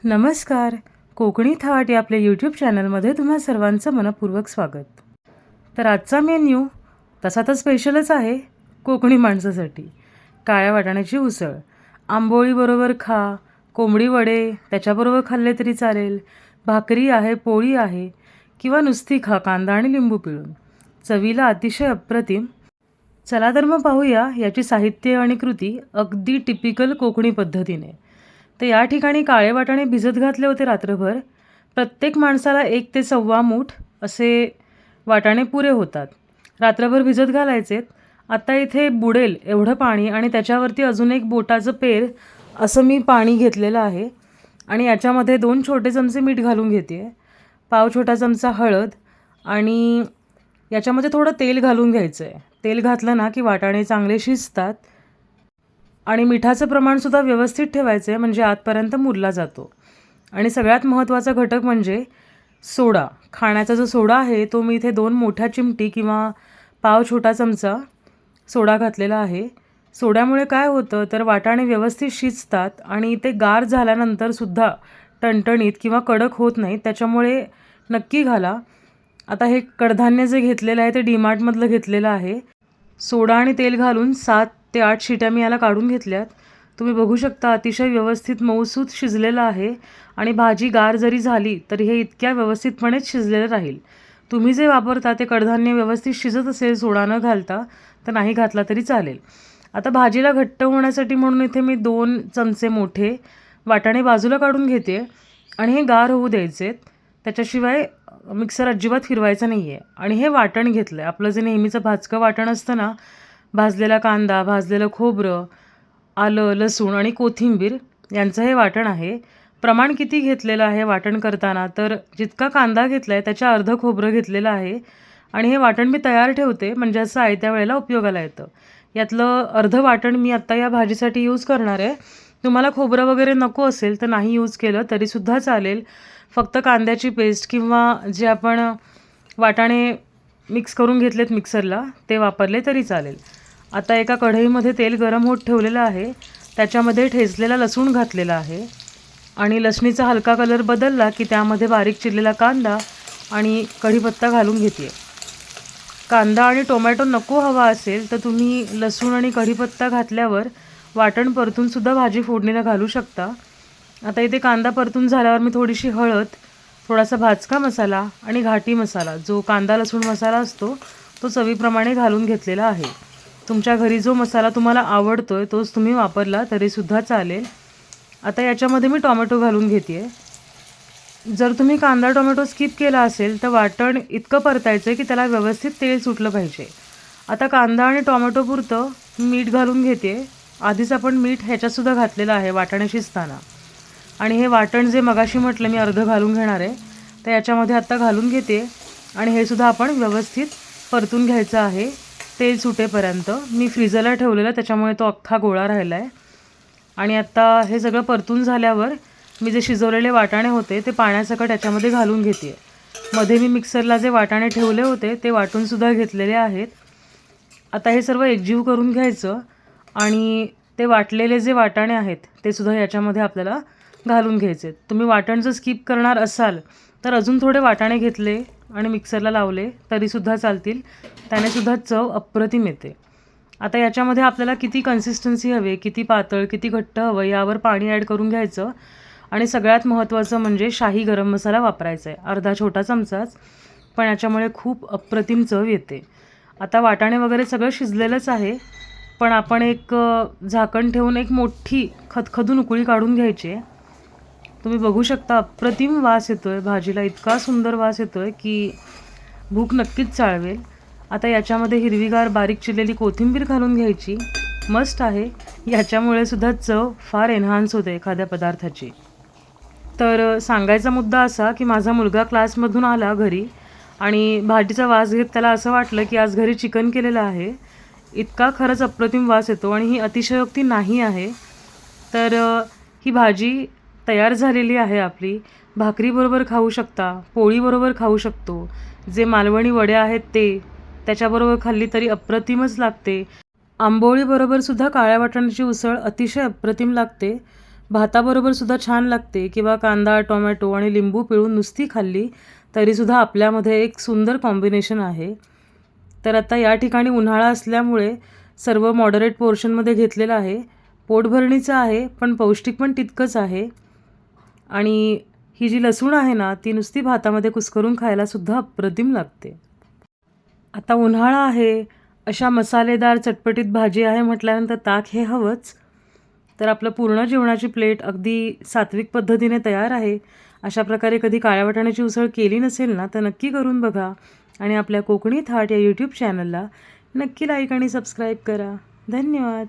नमस्कार. कोकणी थाट या आपल्या यूट्यूब चॅनलमध्ये तुम्हा सर्वांचं मनपूर्वक स्वागत. तर आजचा मेन्यू तसा तर स्पेशलच आहे कोकणी माणसासाठी. काळ्या वाटाण्याची उसळ, आंबोळीबरोबर खा, कोंबडी वडे त्याच्याबरोबर खाल्ले तरी चालेल, भाकरी आहे, पोळी आहे किंवा नुसती खा कांदा आणि लिंबू पिळून. चवीला अतिशय अप्रतिम. चला तर मग पाहूया याची साहित्य आणि कृती अगदी टिपिकल कोकणी पद्धतीने. तर या ठिकाणी काळे वाटाणे भिजत घातले होते रात्रभर. प्रत्येक माणसाला 1 ते सव्वा मूठ असे वाटाणे पुरे होतात. रात्रभर भिजत घालायचेत. आता इथे बुडेल एवढं पाणी आणि त्याच्यावरती अजून एक बोटाचं पेर असं मी पाणी घेतलेलं आहे आणि याच्यामध्ये 2 छोटे चमचे मीठ घालून घेते आहे, पाव छोटा चमचा हळद आणि याच्यामध्ये थोडं तेल घालून घ्यायचं आहे. तेल घातलं ना की वाटाणे चांगले शिजतात आणि मिठाचं प्रमाणसुद्धा व्यवस्थित ठेवायचं आहे म्हणजे आतपर्यंत मुरला जातो. आणि सगळ्यात महत्त्वाचा घटक म्हणजे सोडा. खाण्याचा जो सोडा आहे तो मी इथे 2 मोठ्या चिमटी किंवा पाव छोटा चमचा सोडा घातलेला आहे. सोड्यामुळे काय होतं तर वाटाणे व्यवस्थित शिजतात आणि ते गार झाल्यानंतरसुद्धा टणटणीत किंवा कडक होत नाहीत. त्याच्यामुळे नक्की घाला. आता हे कडधान्य जे घेतलेलं आहे ते डीमार्टमधलं घेतलेलं आहे. सोडा आणि तेल घालून 7 ते 8 शिट्या मी याला काढून घेतल्यात. तुम्ही बघू शकता अतिशय व्यवस्थित मऊसूत शिजलेलं आहे आणि भाजी गार जरी झाली तरी हे इतक्या व्यवस्थितपणेच शिजलेलं राहील. तुम्ही जे वापरता ते कडधान्य व्यवस्थित शिजत असेल सोडा न घालता तर नाही घातला तरी चालेल. आता भाजीला घट्ट होण्यासाठी म्हणून इथे मी 2 चमचे मोठे वाटाणे बाजूला काढून घेते आणि हे गार होऊ द्यायचेत. त्याच्याशिवाय मिक्सर अजिबात फिरवायचं नाही आहे. आणि हे वाटण घेतलं आहे आपलं जे नेहमीचं भाजकं वाटण असतं ना, भाजलेला कांदा, भाजलेलं खोबरं, आलं, लसूण आणि कोथिंबीर यांचं हे वाटण आहे. प्रमाण किती घेतलेलं आहे वाटण करताना तर जितका कांदा घेतला आहे त्याच्या अर्धं खोबरं घेतलेलं आहे आणि हे वाटण मी तयार ठेवते म्हणजे असं आयत्या वेळेला उपयोगाला येतं. यातलं अर्धं वाटण मी आत्ता या भाजीसाठी यूज करणार आहे. तुम्हाला खोबरं वगैरे नको असेल तर नाही यूज केलं तरीसुद्धा चालेल. फक्त कांद्याची पेस्ट किंवा जे आपण वाटाणे मिक्स करून घेतलेत मिक्सरला ते वापरले तरी चालेल. आता एका कढईमध्ये तेल गरम होत ठेवलेलं आहे. त्याच्यामध्ये ठेचलेला लसूण घातलेला आहे आणि लसणीचा हलका कलर बदलला की त्यामध्ये बारीक चिरलेला कांदा आणि कढीपत्ता घालून घेते. कांदा आणि टोमॅटो नको हवा असेल तर तुम्ही लसूण आणि कढीपत्ता घातल्यावर वाटण परतूनसुद्धा भाजी फोडणीला घालू शकता. आता इथे कांदा परतून झाल्यावर मी थोडीशी हळद, थोडासा भाजका मसाला आणि घाटी मसाला जो कांदा लसूण मसाला असतो तो चवीप्रमाणे घालून घेतलेला आहे. तुमच्या घरी जो मसाला तुम्हाला आवडतो आहे तोच तुम्ही वापरला तरीसुद्धा चालेल. आता याच्यामध्ये मी टोमॅटो घालून घेते आहे. जर तुम्ही कांदा टोमॅटो स्किप केला असेल तर वाटण इतकं परतायचं आहे की त्याला व्यवस्थित तेल सुटलं पाहिजे. आता कांदा आणि टोमॅटो पुरतं मीठ घालून घेते. आधीच आपण मीठ ह्याच्यातसुद्धा घातलेलं आहे वाटाणे शिजताना. आणि हे वाटण जे मगाशी म्हटलं मी अर्धं घालून घेणार आहे तर याच्यामध्ये आत्ता घालून घेते आणि हे सुद्धा आपण व्यवस्थित परतून घ्यायचं आहे तेल सुटेपर्यंत. मी फ्रीजरला ठेवलेलं त्याच्यामुळे तो अख्खा गोळा राहिला आहे. आणि आत्ता हे सगळं परतून झाल्यावर मी जे शिजवलेले वाटाणे होते ते पाण्यासकट याच्यामध्ये घालून घेते. मध्ये मी मिक्सरला जे वाटाणे ठेवले होते ते वाटूनसुद्धा घेतलेले आहेत. आता हे सर्व एकजीव करून घ्यायचं आणि ते वाटलेले जे वाटाणे आहेत ते सुद्धा याच्यामध्ये आपल्याला घालून घ्यायचे. तुम्ही वाटण जर स्किप करणार असाल तर अजून थोडे वाटाणे घेतले आणि मिक्सरला लावले तरीसुद्धा चालतील. त्यानेसुद्धा चव अप्रतिम येते. आता याच्यामध्ये आपल्याला किती कन्सिस्टन्सी हवी, किती पातळ, किती घट्ट हवं यावर पाणी ॲड करून घ्यायचं. आणि सगळ्यात महत्त्वाचं म्हणजे शाही गरम मसाला वापरायचा आहे, अर्धा छोटा चमचाच, पण याच्यामुळे खूप अप्रतिम चव येते. आता वाटाणे वगैरे सगळं शिजलेलंच आहे पण आपण एक झाकण ठेवून एक मोठी खदखदून उकळी काढून घ्यायची आहे. तुम्ही बघू शकता अप्रतिम वास येतो आहे भाजीला, इतका सुंदर वास येतो आहे की भूक नक्कीच चाळवेल. आता याच्यामध्ये हिरवीगार बारीक चिरलेली कोथिंबीर घालून घ्यायची. मस्त आहे. याच्यामुळे सुद्धा चव फार एन्हान्स होते एखाद्या पदार्थाची. तर सांगायचा मुद्दा असा की माझा मुलगा क्लासमधून आला घरी आणि भाजीचा वास घेत त्याला असं वाटलं की आज घरी चिकन केलेलं आहे. इतका खरंच अप्रतिम वास येतो आणि ही अतिशयोक्ती नाही आहे. तर ही भाजी तयार झालेली आहे आपली. भाकरीबरोबर खाऊ शकता, पोळीबरोबर खाऊ शकतो. जे मालवणी वड्या आहेत ते त्याच्याबरोबर खाल्ली तरी अप्रतिमच लागते. आंबोळीबरोबर सुद्धा काळ्या वाटाण्याची उसळ अतिशय अप्रतिम लागते. भाताबरोबर सुद्धा छान लागते किंवा कांदा, टोमॅटो आणि लिंबू पिळून नुसती खाल्ली तरीसुद्धा आपल्यामध्ये एक सुंदर कॉम्बिनेशन आहे. तर आता या ठिकाणी उन्हाळा असल्यामुळे सर्व मॉडरेट पोर्शनमध्ये घेतलेलं आहे. पोटभरणीचं आहे पण पौष्टिक पण तितकंच आहे. आणि ही जी लसूण आहे ना ती नुसती भातामध्ये कुस्करून खायलासुद्धा अप्रतिम लागते. आता उन्हाळा आहे, अशा मसालेदार चटपटीत भाजी आहे म्हटल्यानंतर ताक हे हवंच. तर आपलं पूर्ण जेवणाची प्लेट अगदी सात्विक पद्धतीने तयार आहे. अशा प्रकारे कधी काळ्या वाटाण्याची उसळ केली नसेल ना तर नक्की करून बघा आणि आपल्या कोकणी थाट या यूट्यूब चॅनलला नक्की लाईक आणि सबस्क्राईब करा. धन्यवाद.